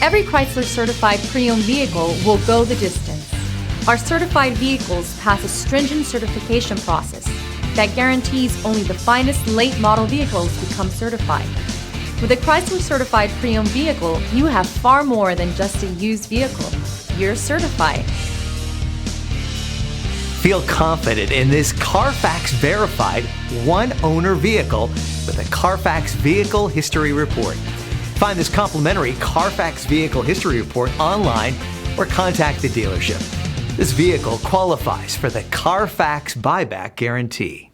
Every Chrysler certified pre-owned vehicle will go the distance. Our certified vehicles pass a stringent certification process that guarantees only the finest late model vehicles become certified. With a Chrysler certified pre-owned vehicle, you have far more than just a used vehicle. You're certified. Feel confident in this Carfax verified one-owner vehicle with a Carfax Vehicle History Report. Find this complimentary Carfax Vehicle History Report online or contact the dealership. This vehicle qualifies for the Carfax Buyback Guarantee.